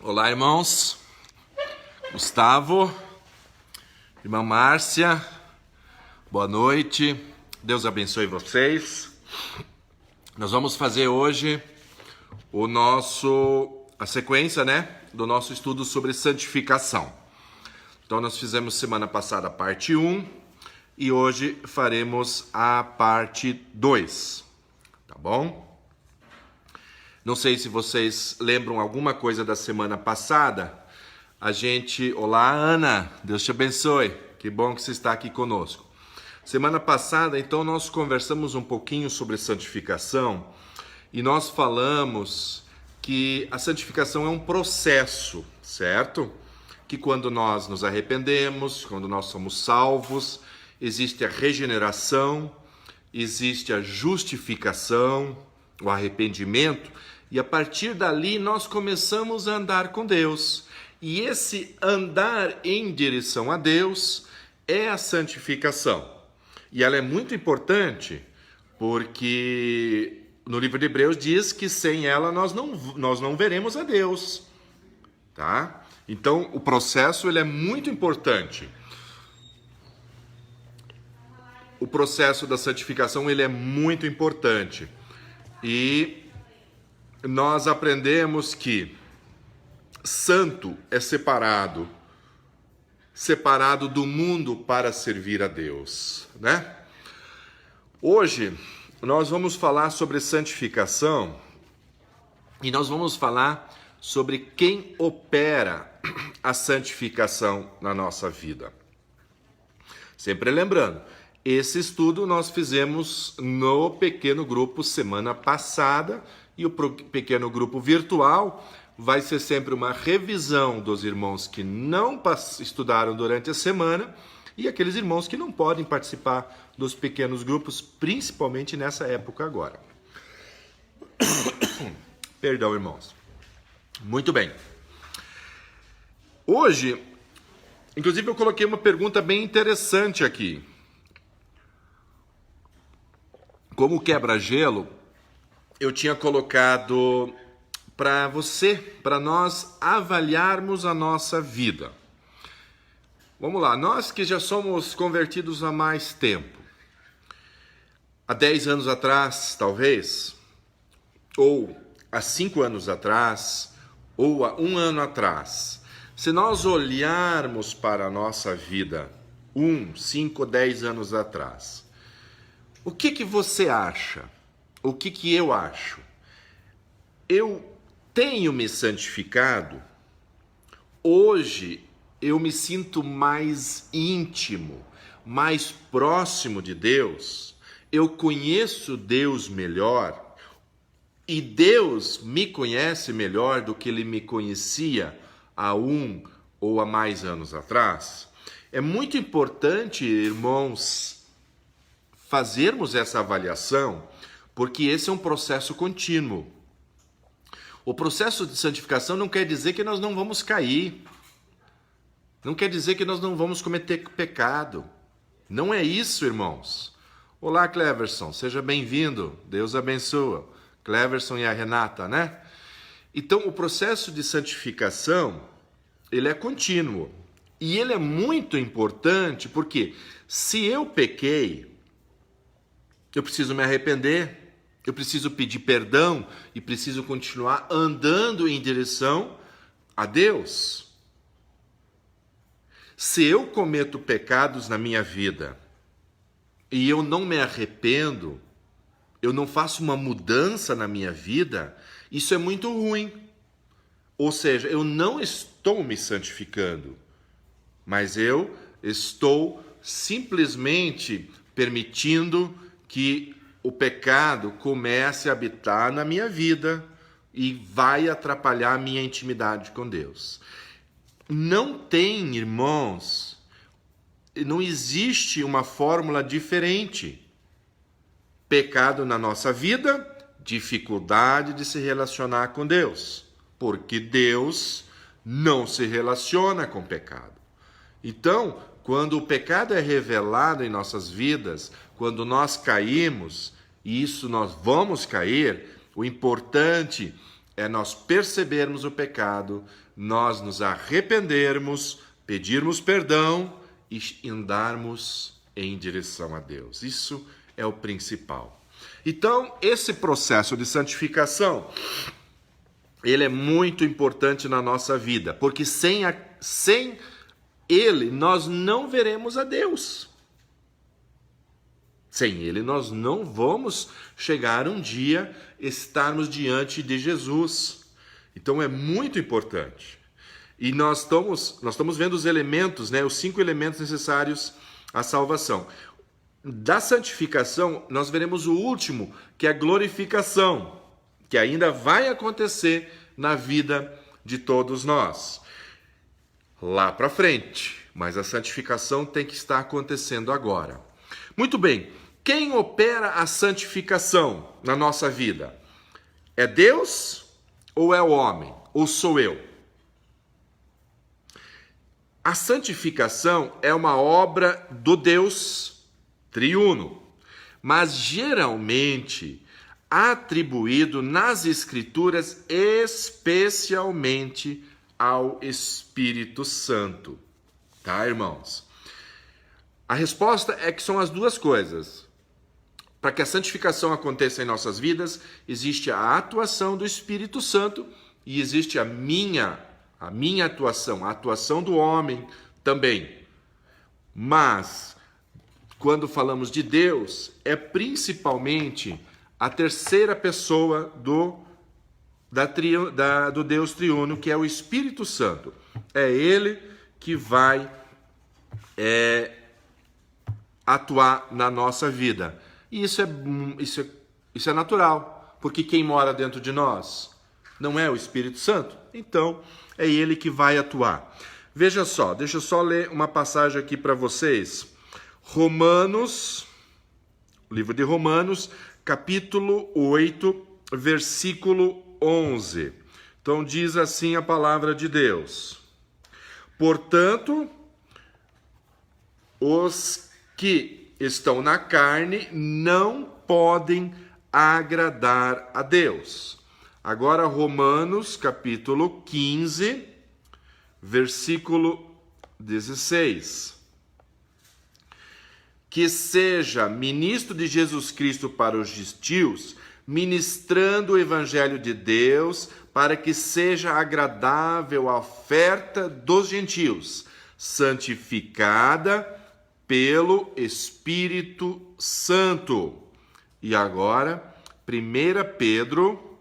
Olá, irmãos. Gustavo, irmã Márcia, boa noite. Deus abençoe vocês. Nós vamos fazer hoje a sequência, do nosso estudo sobre santificação. Então nós fizemos semana passada a parte 1 e hoje faremos a parte 2, tá bom? Não sei se vocês lembram alguma coisa da semana passada. Olá, Ana, Deus te abençoe. Que bom que você está aqui conosco. Semana passada, então, nós conversamos um pouquinho sobre santificação e nós falamos que a santificação é um processo, certo? Que quando nós nos arrependemos, quando nós somos salvos, existe a regeneração, existe a justificação, o arrependimento, e a partir dali nós começamos a andar com Deus. E esse andar em direção a Deus é a santificação. E ela é muito importante porque no livro de Hebreus diz que sem ela nós não veremos a Deus, tá? Então o processo ele é muito importante. O processo da santificação ele é muito importante. E nós aprendemos que santo é separado do mundo para servir a Deus, né? Hoje nós vamos falar sobre santificação e nós vamos falar sobre quem opera a santificação na nossa vida. Sempre lembrando, esse estudo nós fizemos no pequeno grupo semana passada e o pequeno grupo virtual vai ser sempre uma revisão dos irmãos que não estudaram durante a semana e aqueles irmãos que não podem participar dos pequenos grupos, principalmente nessa época agora. Perdão, irmãos. Muito bem. Hoje, inclusive eu coloquei uma pergunta bem interessante aqui. Como quebra-gelo, eu tinha colocado para nós avaliarmos a nossa vida. Vamos lá, nós que já somos convertidos há mais tempo, há 10 anos atrás, talvez, ou há 5 anos atrás, ou há 1 ano atrás, se nós olharmos para a nossa vida 5, 10 anos atrás, o que você acha? O que eu acho? Eu tenho me santificado? Hoje eu me sinto mais íntimo, mais próximo de Deus. Eu conheço Deus melhor e Deus me conhece melhor do que Ele me conhecia há 1 ou há mais anos atrás. É muito importante, irmãos, fazermos essa avaliação, porque esse é um processo contínuo. O processo de santificação não quer dizer que nós não vamos cair. Não quer dizer que nós não vamos cometer pecado. Não é isso, irmãos. Olá, Cleverson, seja bem-vindo. Deus abençoa. Cleverson e a Renata, né? Então, o processo de santificação, ele é contínuo. E ele é muito importante porque se eu pequei, eu preciso me arrepender, eu preciso pedir perdão e preciso continuar andando em direção a Deus. Se eu cometo pecados na minha vida e eu não me arrependo, eu não faço uma mudança na minha vida, isso é muito ruim. Ou seja, eu não estou me santificando, mas eu estou simplesmente permitindo que o pecado comece a habitar na minha vida e vai atrapalhar a minha intimidade com Deus. Não tem, irmãos, não existe uma fórmula diferente. Pecado na nossa vida, dificuldade de se relacionar com Deus, porque Deus não se relaciona com pecado. Então, quando o pecado é revelado em nossas vidas, quando nós caímos, e isso nós vamos cair, o importante é nós percebermos o pecado, nós nos arrependermos, pedirmos perdão e andarmos em direção a Deus. Isso é o principal. Então, esse processo de santificação, ele é muito importante na nossa vida, porque sem ele nós não veremos a Deus. Sem ele nós não vamos chegar um dia estarmos diante de Jesus. Então é muito importante. E nós estamos vendo os elementos, né, os 5 elementos necessários à salvação. Da santificação, nós veremos o último, que é a glorificação, que ainda vai acontecer na vida de todos nós. Lá para frente, mas a santificação tem que estar acontecendo agora. Muito bem, quem opera a santificação na nossa vida? É Deus ou é o homem? Ou sou eu? A santificação é uma obra do Deus triuno, mas geralmente atribuído nas Escrituras especialmente ao Espírito Santo. Tá, irmãos? A resposta é que são as duas coisas. Para que a santificação aconteça em nossas vidas, existe a atuação do Espírito Santo e existe a minha atuação, a atuação do homem também. Mas, quando falamos de Deus, é principalmente a terceira pessoa do Deus triuno, que é o Espírito Santo. É Ele que vai atuar na nossa vida. E isso é natural, porque quem mora dentro de nós não é o Espírito Santo, então é ele que vai atuar. Veja só, deixa eu só ler uma passagem aqui para vocês. Romanos, livro de Romanos, capítulo 8, versículo 11. Então diz assim a palavra de Deus: portanto, os que estão na carne não podem agradar a Deus. Agora, Romanos, capítulo 15, versículo 16. Que seja ministro de Jesus Cristo para os gentios, ministrando o evangelho de Deus, para que seja agradável a oferta dos gentios, santificada pelo Espírito Santo. E agora, 1 Pedro,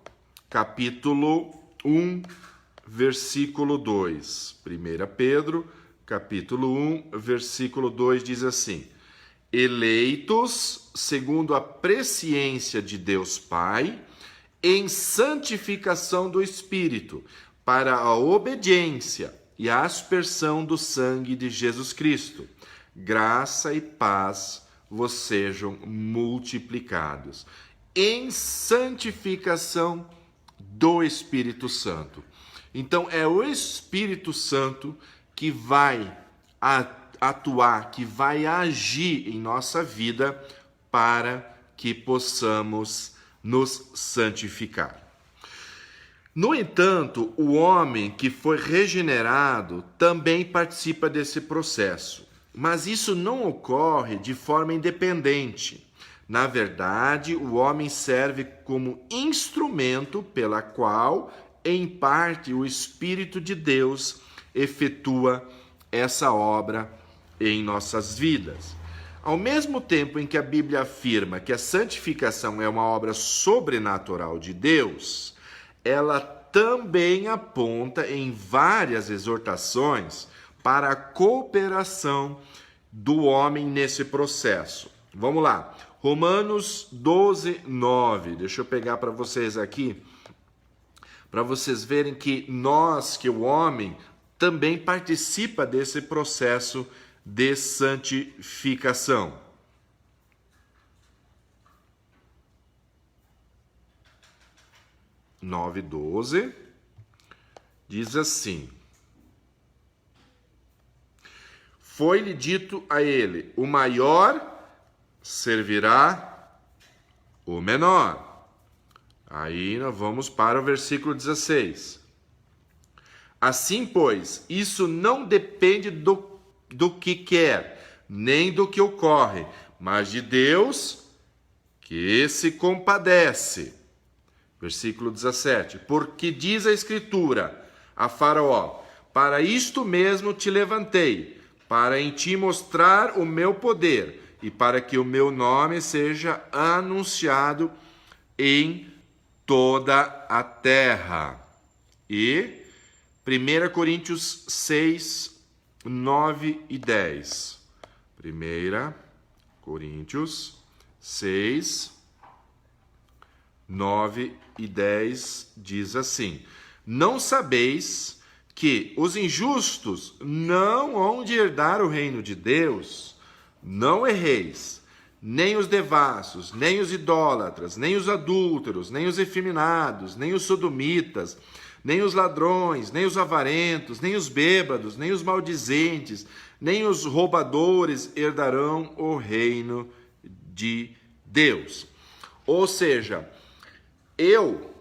capítulo 1, versículo 2. 1 Pedro, capítulo 1, versículo 2 diz assim: eleitos segundo a presciência de Deus Pai, em santificação do Espírito, para a obediência e a aspersão do sangue de Jesus Cristo. Graça e paz vos sejam multiplicados. Em santificação do Espírito Santo. Então, é o Espírito Santo que vai atuar, que vai agir em nossa vida para que possamos nos santificar. No entanto, o homem que foi regenerado também participa desse processo. Mas isso não ocorre de forma independente. Na verdade, o homem serve como instrumento pela qual, em parte, o Espírito de Deus efetua essa obra em nossas vidas. Ao mesmo tempo em que a Bíblia afirma que a santificação é uma obra sobrenatural de Deus, ela também aponta em várias exortações para a cooperação do homem nesse processo. Vamos lá, Romanos 12, 9. Deixa eu pegar para vocês aqui, para vocês verem que o homem, também participa desse processo de santificação. Nove, 12, diz assim: foi-lhe dito a ele, o maior servirá o menor. Aí nós vamos para o versículo 16. Assim, pois, isso não depende do que quer, nem do que ocorre, mas de Deus que se compadece. Versículo 17. Porque diz a Escritura a Faraó: para isto mesmo te levantei, para em ti mostrar o meu poder, e para que o meu nome seja anunciado em toda a terra. E 1 Coríntios 6, 9 e 10. 1 Coríntios 6, 9 e 10 diz assim: não sabeis que os injustos não hão de herdar o reino de Deus? Não erreis, nem os devassos, nem os idólatras, nem os adúlteros, nem os efeminados, nem os sodomitas, nem os ladrões, nem os avarentos, nem os bêbados, nem os maldizentes, nem os roubadores herdarão o reino de Deus. Ou seja, eu,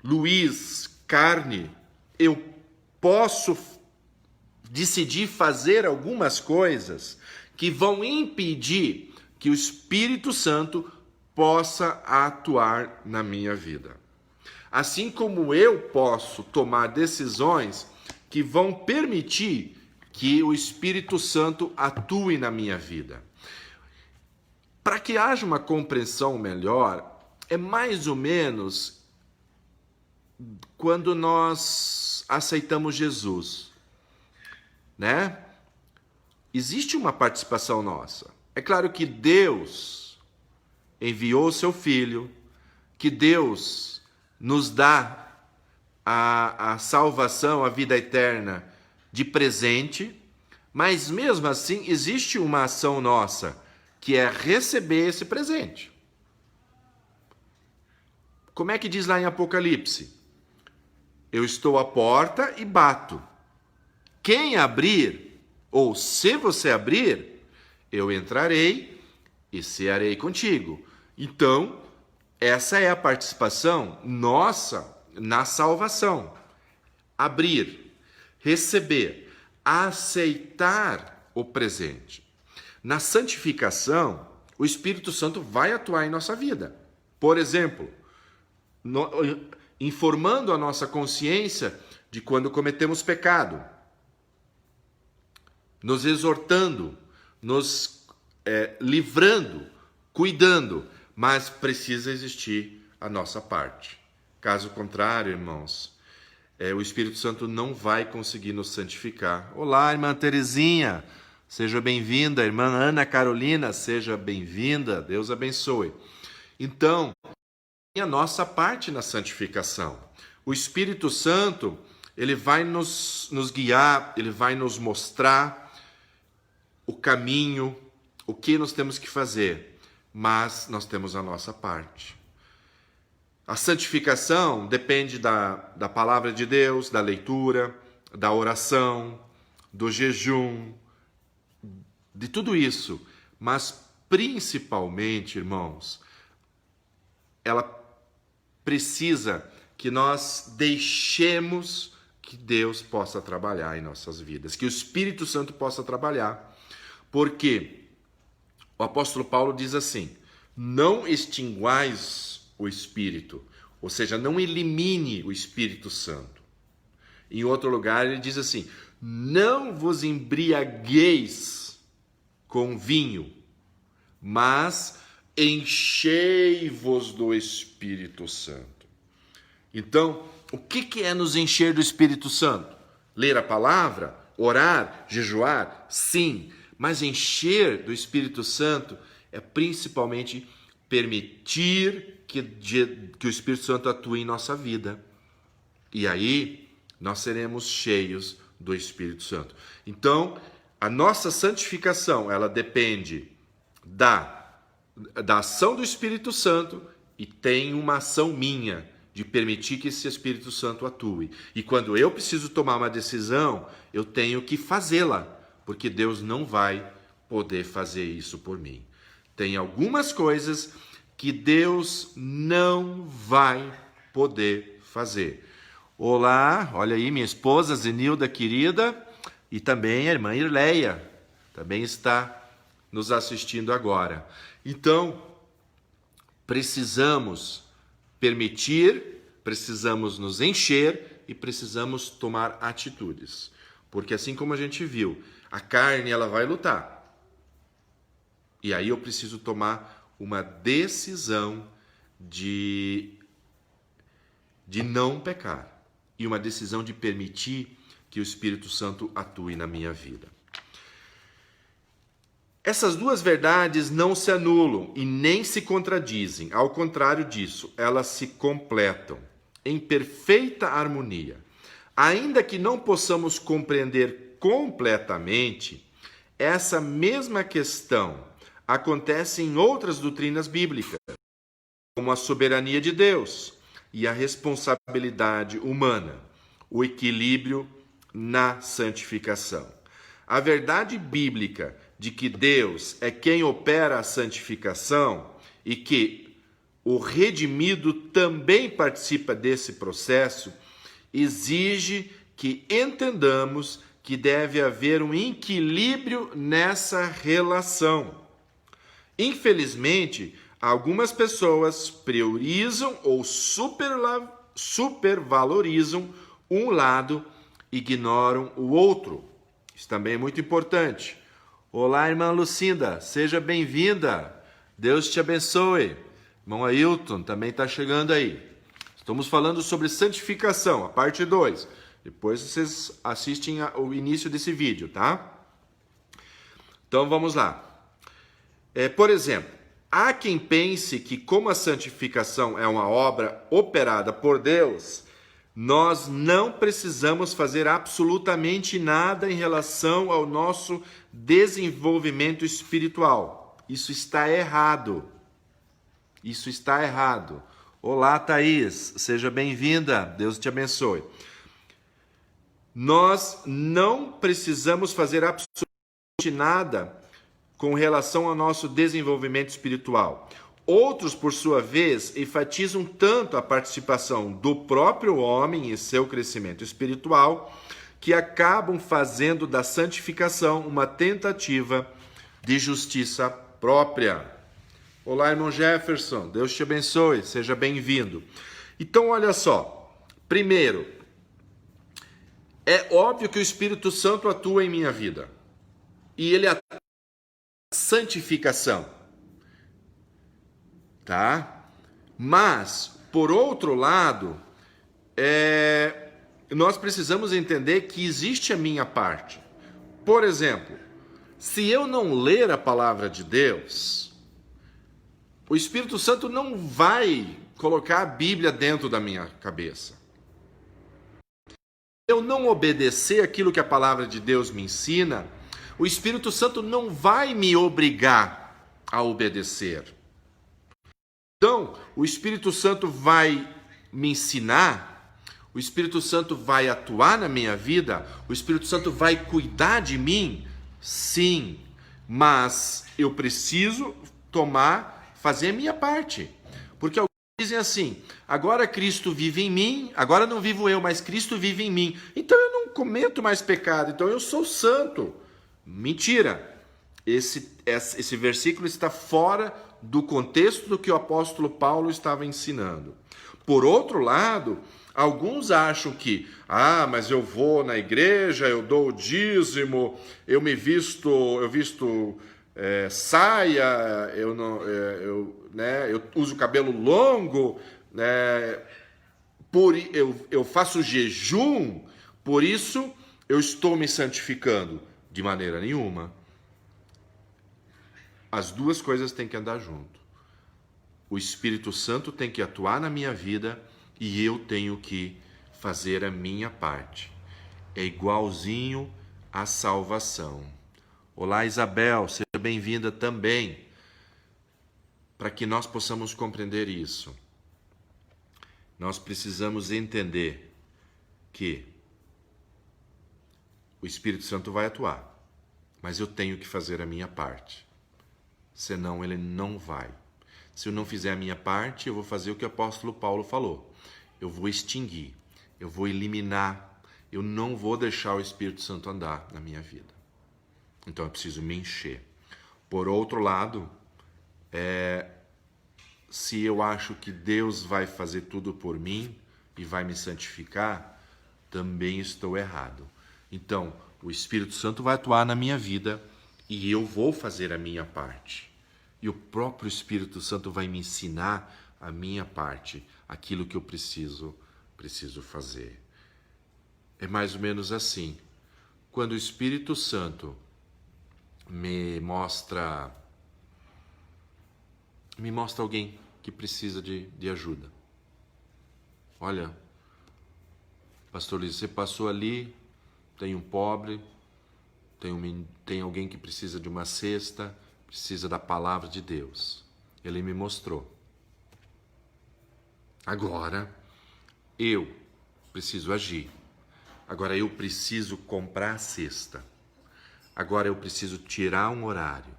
Luiz Carne, eu posso decidir fazer algumas coisas que vão impedir que o Espírito Santo possa atuar na minha vida. Assim como eu posso tomar decisões que vão permitir que o Espírito Santo atue na minha vida. Para que haja uma compreensão melhor, é mais ou menos quando nós aceitamos Jesus, né? Existe uma participação nossa. É claro que Deus enviou o seu Filho, que Deus nos dá a salvação, a vida eterna de presente, mas mesmo assim existe uma ação nossa, que é receber esse presente. Como é que diz lá em Apocalipse? Eu estou à porta e bato. Quem abrir, ou se você abrir, eu entrarei e cearei contigo. Então, essa é a participação nossa na salvação. Abrir, receber, aceitar o presente. Na santificação, o Espírito Santo vai atuar em nossa vida. Por exemplo, informando a nossa consciência de quando cometemos pecado, nos exortando, nos livrando, cuidando, mas precisa existir a nossa parte. Caso contrário, irmãos, o Espírito Santo não vai conseguir nos santificar. Olá, irmã Terezinha, seja bem-vinda. Irmã Ana Carolina, seja bem-vinda. Deus abençoe. Então, a nossa parte na santificação. O Espírito Santo, ele vai nos guiar, ele vai nos mostrar o caminho, o que nós temos que fazer, mas nós temos a nossa parte. A santificação depende da palavra de Deus, da leitura, da oração, do jejum, de tudo isso, mas principalmente, irmãos, ela precisa que nós deixemos que Deus possa trabalhar em nossas vidas, que o Espírito Santo possa trabalhar. Porque o apóstolo Paulo diz assim: não extinguais o Espírito, ou seja, não elimine o Espírito Santo. Em outro lugar ele diz assim: não vos embriagueis com vinho, mas enchei-vos do Espírito Santo. Então, o que é nos encher do Espírito Santo? Ler a palavra? Orar? Jejuar? Sim. Mas encher do Espírito Santo é principalmente permitir que o Espírito Santo atue em nossa vida. E aí nós seremos cheios do Espírito Santo. Então, a nossa santificação, ela depende da ação do Espírito Santo e tem uma ação minha de permitir que esse Espírito Santo atue. E quando eu preciso tomar uma decisão, eu tenho que fazê-la, porque Deus não vai poder fazer isso por mim. Tem algumas coisas que Deus não vai poder fazer. Olá, olha aí minha esposa Zenilda querida e também a irmã Irleia, também está nos assistindo agora. Então, precisamos permitir, precisamos nos encher e precisamos tomar atitudes. Porque assim como a gente viu, a carne ela vai lutar. E aí eu preciso tomar uma decisão de não pecar. E uma decisão de permitir que o Espírito Santo atue na minha vida. Essas duas verdades não se anulam e nem se contradizem. Ao contrário disso, elas se completam em perfeita harmonia. Ainda que não possamos compreender completamente, essa mesma questão acontece em outras doutrinas bíblicas, como a soberania de Deus e a responsabilidade humana, o equilíbrio na santificação. A verdade bíblica de que Deus é quem opera a santificação e que o redimido também participa desse processo, exige que entendamos que deve haver um equilíbrio nessa relação. Infelizmente, algumas pessoas priorizam ou supervalorizam um lado e ignoram o outro. Isso também é muito importante. Olá, irmã Lucinda, seja bem-vinda. Deus te abençoe. Irmão Ailton também está chegando aí. Estamos falando sobre santificação, a parte 2. Depois vocês assistem o início desse vídeo, tá? Então vamos lá. Por exemplo, há quem pense que como a santificação é uma obra operada por Deus, nós não precisamos fazer absolutamente nada em relação ao nosso desenvolvimento espiritual. Isso está errado. Isso está errado. Olá, Thaís. Seja bem-vinda. Deus te abençoe. Nós não precisamos fazer absolutamente nada com relação ao nosso desenvolvimento espiritual. Outros, por sua vez, enfatizam tanto a participação do próprio homem em seu crescimento espiritual que acabam fazendo da santificação uma tentativa de justiça própria. Olá, irmão Jefferson, Deus te abençoe, seja bem-vindo. Então, olha só, primeiro, é óbvio que o Espírito Santo atua em minha vida e ele atua na santificação. Tá? Mas, por outro lado, nós precisamos entender que existe a minha parte. Por exemplo, se eu não ler a palavra de Deus, o Espírito Santo não vai colocar a Bíblia dentro da minha cabeça. Se eu não obedecer aquilo que a palavra de Deus me ensina, o Espírito Santo não vai me obrigar a obedecer. Então, o Espírito Santo vai me ensinar, o Espírito Santo vai atuar na minha vida, o Espírito Santo vai cuidar de mim? Sim, mas eu preciso fazer a minha parte. Porque alguns dizem assim, agora Cristo vive em mim, agora não vivo eu, mas Cristo vive em mim. Então eu não cometo mais pecado, então eu sou santo. Mentira! Esse versículo está fora do contexto do que o apóstolo Paulo estava ensinando. Por outro lado, alguns acham que, mas eu vou na igreja, eu dou o dízimo, eu visto saia, eu uso cabelo longo, eu faço jejum, por isso eu estou me santificando. De maneira nenhuma. As duas coisas têm que andar junto. O Espírito Santo tem que atuar na minha vida e eu tenho que fazer a minha parte. É igualzinho à salvação. Olá, Isabel, seja bem-vinda também. Para que nós possamos compreender isso, nós precisamos entender que o Espírito Santo vai atuar, mas eu tenho que fazer a minha parte. Senão ele não vai. Se eu não fizer a minha parte, eu vou fazer o que o apóstolo Paulo falou. Eu vou extinguir, eu vou eliminar, eu não vou deixar o Espírito Santo andar na minha vida. Então eu preciso me encher. Por outro lado, se eu acho que Deus vai fazer tudo por mim e vai me santificar, também estou errado. Então, o Espírito Santo vai atuar na minha vida e eu vou fazer a minha parte. E o próprio Espírito Santo vai me ensinar a minha parte, aquilo que eu preciso fazer. É mais ou menos assim. Quando o Espírito Santo me mostra alguém que precisa de ajuda. Olha, pastor Luiz, você passou ali, tem um pobre, tem alguém que precisa de uma cesta, precisa da palavra de Deus. Ele me mostrou. Agora, eu preciso agir. Agora eu preciso comprar a cesta. Agora eu preciso tirar um horário.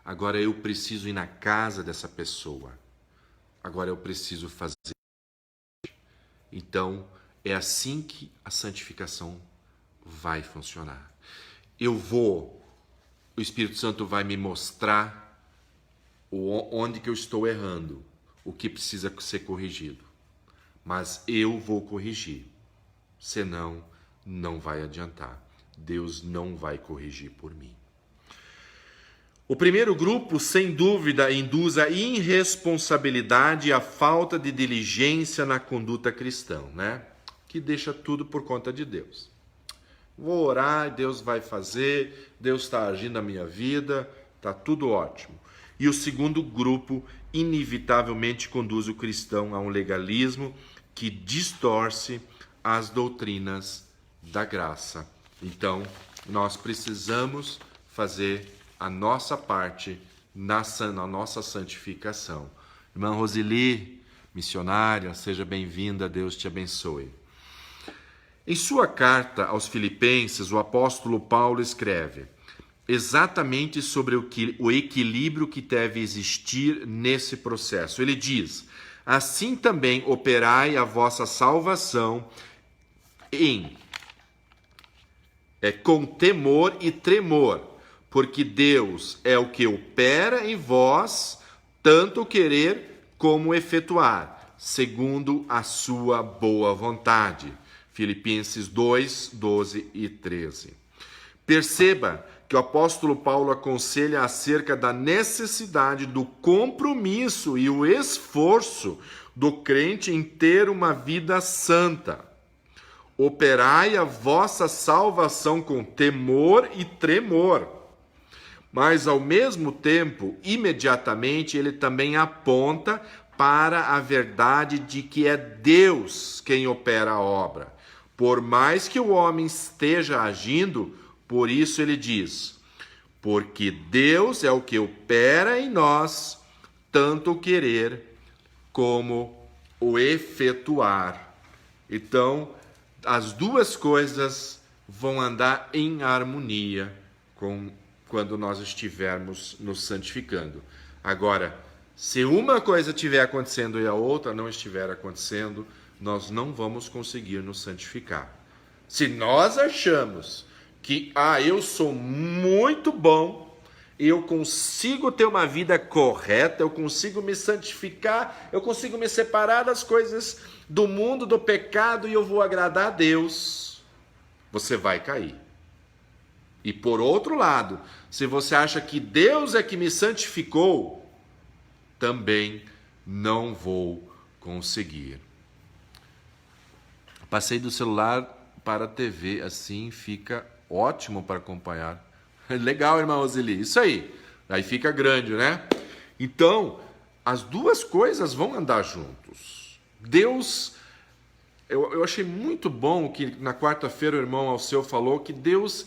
Agora eu preciso ir na casa dessa pessoa. Agora eu preciso fazer. Então, é assim que a santificação vai funcionar. O Espírito Santo vai me mostrar onde que eu estou errando, o que precisa ser corrigido. Mas eu vou corrigir, senão não vai adiantar. Deus não vai corrigir por mim. O primeiro grupo, sem dúvida, induz a irresponsabilidade e a falta de diligência na conduta cristã, né? Que deixa tudo por conta de Deus. Vou orar, Deus vai fazer, Deus está agindo na minha vida, está tudo ótimo. E o segundo grupo, inevitavelmente, conduz o cristão a um legalismo que distorce as doutrinas da graça. Então, nós precisamos fazer a nossa parte na nossa santificação. Irmã Roseli, missionária, seja bem-vinda, Deus te abençoe. Em sua carta aos Filipenses, o apóstolo Paulo escreve exatamente sobre o equilíbrio que deve existir nesse processo. Ele diz: assim também operai a vossa salvação com temor e tremor, porque Deus é o que opera em vós, tanto querer como efetuar, segundo a sua boa vontade. Filipenses 2, 12 e 13. Perceba que o apóstolo Paulo aconselha acerca da necessidade do compromisso e o esforço do crente em ter uma vida santa. Operai a vossa salvação com temor e tremor. Mas, ao mesmo tempo, imediatamente, ele também aponta para a verdade de que é Deus quem opera a obra. Por mais que o homem esteja agindo, por isso ele diz: porque Deus é o que opera em nós, tanto o querer como o efetuar. Então, as duas coisas vão andar em harmonia quando nós estivermos nos santificando. Agora, se uma coisa estiver acontecendo e a outra não estiver acontecendo, nós não vamos conseguir nos santificar. Se nós achamos que eu sou muito bom, eu consigo ter uma vida correta, eu consigo me santificar, eu consigo me separar das coisas do mundo, do pecado, e eu vou agradar a Deus, você vai cair. E por outro lado, se você acha que Deus é que me santificou, também não vou conseguir. Passei do celular para a TV, assim fica ótimo para acompanhar. Legal, irmã Roseli, isso aí. Aí fica grande, né? Então, as duas coisas vão andar juntos. Deus, eu achei muito bom que na quarta-feira o irmão Alceu falou que Deus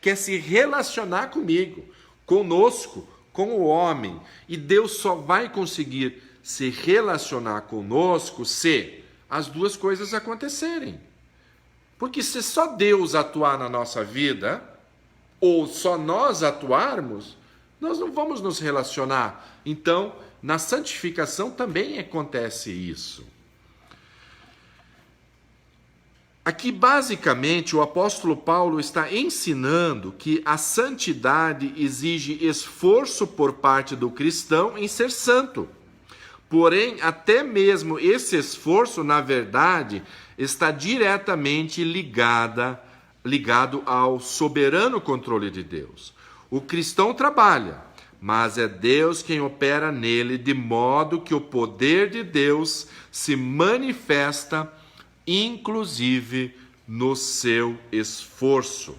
quer se relacionar conosco, com o homem. E Deus só vai conseguir se relacionar conosco se as duas coisas acontecerem. Porque se só Deus atuar na nossa vida, ou só nós atuarmos, nós não vamos nos relacionar. Então, na santificação também acontece isso. Aqui, basicamente, o apóstolo Paulo está ensinando que a santidade exige esforço por parte do cristão em ser santo. Porém, até mesmo esse esforço, na verdade, está diretamente ligado ao soberano controle de Deus. O cristão trabalha, mas é Deus quem opera nele, de modo que o poder de Deus se manifesta inclusive no seu esforço.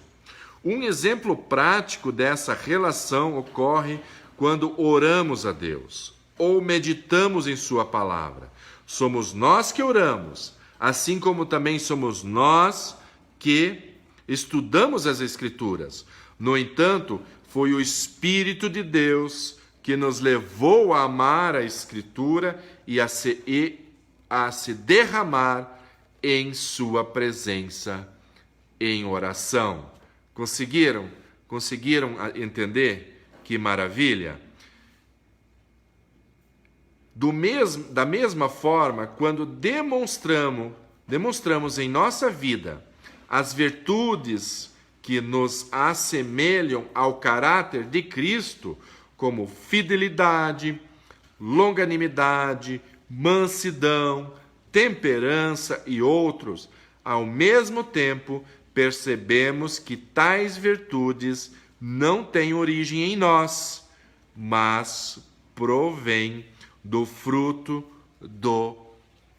Um exemplo prático dessa relação ocorre quando oramos a Deus ou meditamos em sua palavra. Somos nós que oramos, assim como também somos nós que estudamos as Escrituras. No entanto, foi o Espírito de Deus que nos levou a amar a Escritura e a se derramar em sua presença em oração. Conseguiram entender? Que maravilha! Da mesma forma, quando demonstramos em nossa vida as virtudes que nos assemelham ao caráter de Cristo, como fidelidade, longanimidade, mansidão, temperança e outros, ao mesmo tempo percebemos que tais virtudes não têm origem em nós, mas provêm do fruto do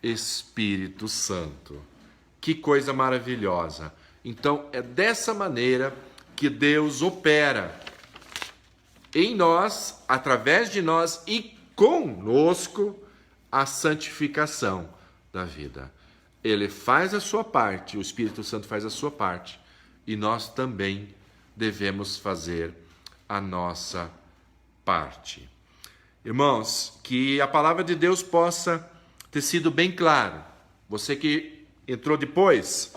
Espírito Santo. Que coisa maravilhosa! Então, é dessa maneira que Deus opera em nós, através de nós e conosco a santificação da vida. Ele faz a sua parte, o Espírito Santo faz a sua parte, e nós também devemos fazer a nossa parte. Irmãos, que a palavra de Deus possa ter sido bem clara. Você que entrou depois,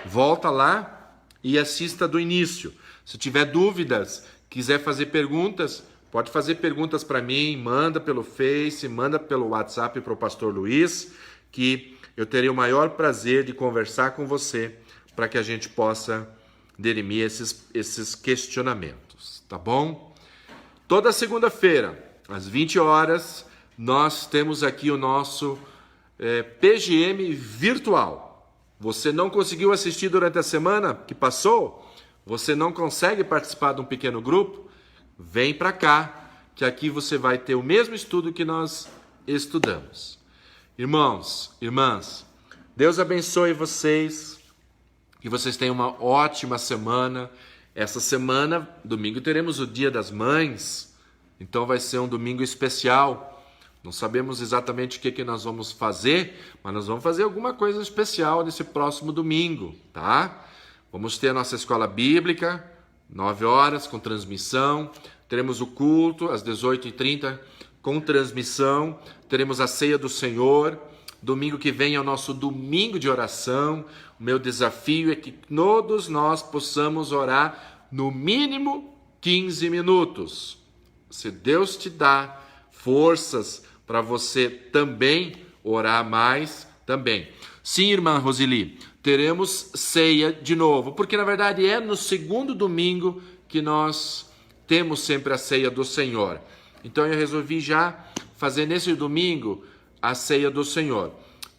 volta lá e assista do início. Se tiver dúvidas, quiser fazer perguntas, pode fazer perguntas para mim, manda pelo Face, manda pelo WhatsApp para o pastor Luiz, que eu terei o maior prazer de conversar com você para que a gente possa dirimir esses questionamentos, tá bom? Toda segunda-feira, às 20 horas, nós temos aqui o nosso PGM virtual. Você não conseguiu assistir durante a semana que passou? Você não consegue participar de um pequeno grupo? Vem para cá, que aqui você vai ter o mesmo estudo que nós estudamos. Irmãos, irmãs, Deus abençoe vocês, que vocês tenham uma ótima semana. Essa semana, domingo, teremos o Dia das Mães, então vai ser um domingo especial. Não sabemos exatamente o que nós vamos fazer, mas nós vamos fazer alguma coisa especial nesse próximo domingo, tá? Vamos ter a nossa escola bíblica, 9 horas, com transmissão. Teremos o culto às 18h30, com transmissão. Teremos a ceia do Senhor. Domingo que vem é o nosso domingo de oração. O meu desafio é que todos nós possamos orar no mínimo 15 minutos. Se Deus te dá forças para você também orar mais, também. Sim, irmã Roseli, teremos ceia de novo, porque na verdade é no segundo domingo que nós temos sempre a ceia do Senhor. Então eu resolvi já fazer nesse domingo a ceia do Senhor.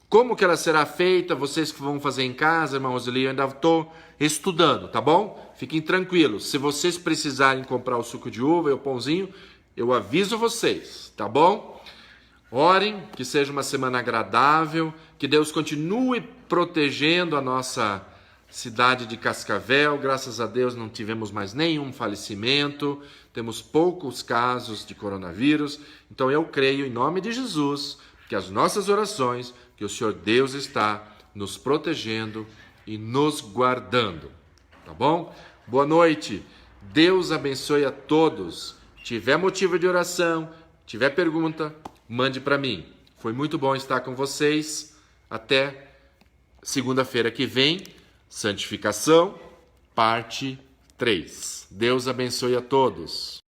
Como que ela será feita? Vocês que vão fazer em casa, irmã Roseli, eu ainda estou estudando, tá bom? Fiquem tranquilos. Se vocês precisarem comprar o suco de uva e o pãozinho, eu aviso vocês, tá bom? Orem, que seja uma semana agradável, que Deus continue protegendo a nossa cidade de Cascavel. Graças a Deus não tivemos mais nenhum falecimento, temos poucos casos de coronavírus. Então eu creio, em nome de Jesus, que as nossas orações, que o Senhor Deus está nos protegendo e nos guardando, tá bom? Boa noite, Deus abençoe a todos. Tiver motivo de oração, tiver pergunta, mande para mim. Foi muito bom estar com vocês. Até segunda-feira que vem, santificação, parte 3. Deus abençoe a todos.